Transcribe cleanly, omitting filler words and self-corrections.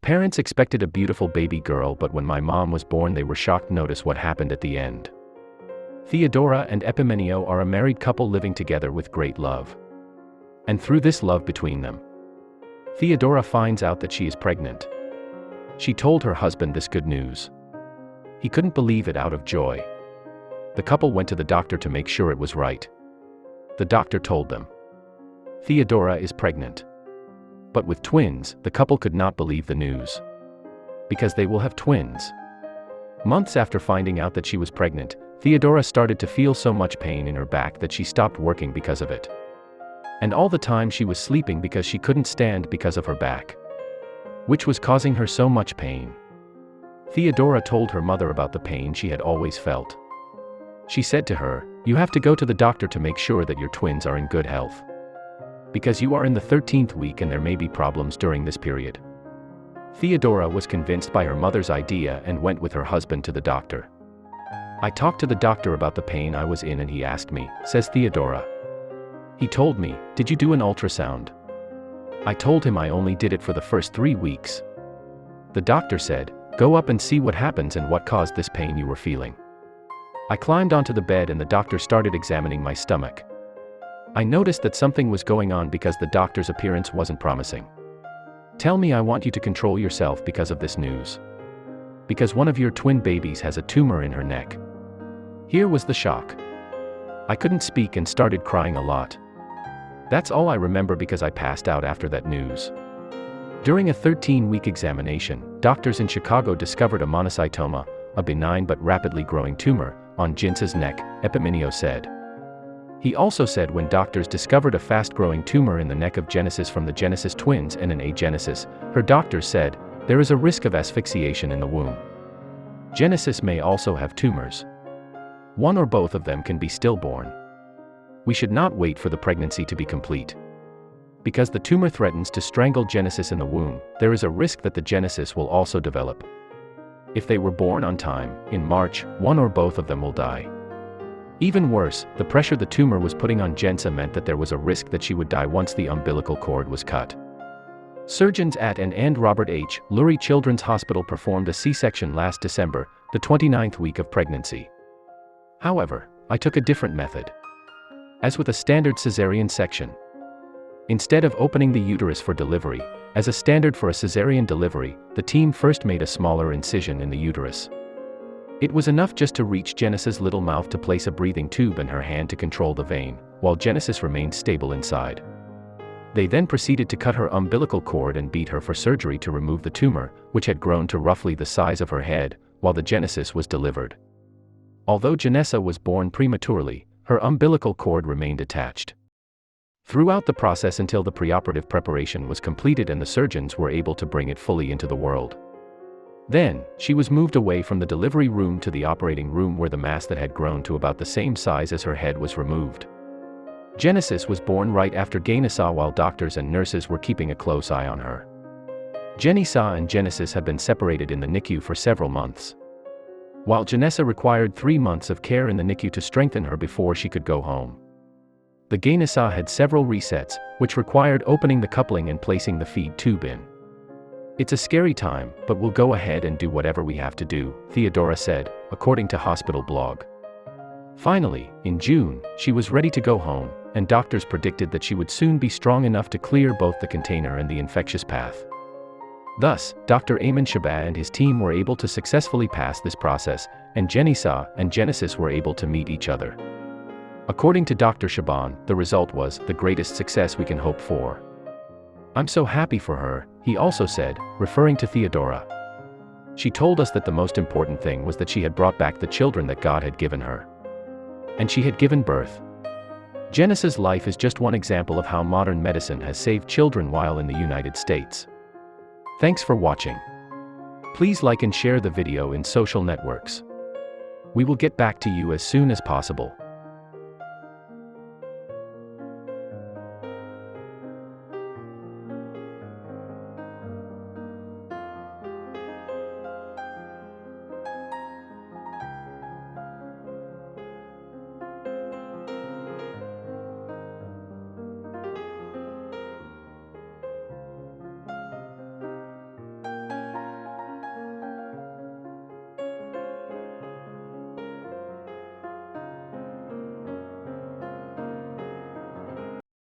Parents expected a beautiful baby girl, but when my mom was born they were shocked. Notice what happened at the end. Theodora and Epimenio are a married couple living together with great love. And through this love between them, Theodora finds out that she is pregnant. She told her husband this good news. He couldn't believe it out of joy. The couple went to the doctor to make sure it was right. The doctor told them, Theodora is pregnant. But with twins, the couple could not believe the news. Because they will have twins. Months after finding out that she was pregnant, Theodora started to feel so much pain in her back that she stopped working because of it. And all the time she was sleeping because she couldn't stand because of her back, which was causing her so much pain. Theodora told her mother about the pain she had always felt. She said to her, "You have to go to the doctor to make sure that your twins are in good health. Because you are in the 13th week and there may be problems during this period." Theodora was convinced by her mother's idea and went with her husband to the doctor. "I talked to the doctor about the pain I was in and he asked me," says Theodora. "He told me, 'Did you do an ultrasound?' I told him I only did it for the first 3 weeks. The doctor said, 'Go up and see what happens and what caused this pain you were feeling.' I climbed onto the bed and the doctor started examining my stomach. I noticed that something was going on because the doctor's appearance wasn't promising. Tell me, I want you to control yourself because of this news. Because one of your twin babies has a tumor in her neck." Here was the shock. I couldn't speak and started crying a lot. That's all I remember because I passed out after that news. During a 13-week examination, doctors in Chicago discovered a monocytoma, a benign but rapidly growing tumor, on Genesis' neck, Epimenio said. He also said when doctors discovered a fast-growing tumor in the neck of Genesis from the Genesis twins and an agenesis, her doctors said, there is a risk of asphyxiation in the womb. Genesis may also have tumors. One or both of them can be stillborn. We should not wait for the pregnancy to be complete. Because the tumor threatens to strangle Genesis in the womb, there is a risk that the Genesis will also develop. If they were born on time, in March, one or both of them will die. Even worse, the pressure the tumor was putting on Gensa meant that there was a risk that she would die once the umbilical cord was cut. Surgeons at and Robert H. Lurie Children's Hospital performed a C-section last December, the 29th week of pregnancy. However, I took a different method. As with a standard cesarean section, instead of opening the uterus for delivery, as a standard for a cesarean delivery, the team first made a smaller incision in the uterus. It was enough just to reach Genesis' little mouth to place a breathing tube in her hand to control the vein, while Genesis remained stable inside. They then proceeded to cut her umbilical cord and beat her for surgery to remove the tumor, which had grown to roughly the size of her head, while the Genesis was delivered. Although Genessa was born prematurely, her umbilical cord remained attached throughout the process until the preoperative preparation was completed and the surgeons were able to bring it fully into the world. Then, she was moved away from the delivery room to the operating room where the mass that had grown to about the same size as her head was removed. Genesis was born right after Genessa while doctors and nurses were keeping a close eye on her. Genessa and Genesis have been separated in the NICU for several months. While Genessa required 3 months of care in the NICU to strengthen her before she could go home. The Genessa had several resets, which required opening the coupling and placing the feed tube in. It's a scary time, but we'll go ahead and do whatever we have to do, Theodora said, according to Hospital Blog. Finally, in June, she was ready to go home, and doctors predicted that she would soon be strong enough to clear both the container and the infectious path. Thus, Dr. Ayman Shabbat and his team were able to successfully pass this process, and Genessa and Genesis were able to meet each other. According to Dr. Shaban, the result was the greatest success we can hope for. I'm so happy for her, he also said, referring to Theodora. She told us that the most important thing was that she had brought back the children that God had given her. And she had given birth. Genesis' life is just one example of how modern medicine has saved children while in the United States. Thanks for watching. Please like and share the video in social networks. We will get back to you as soon as possible.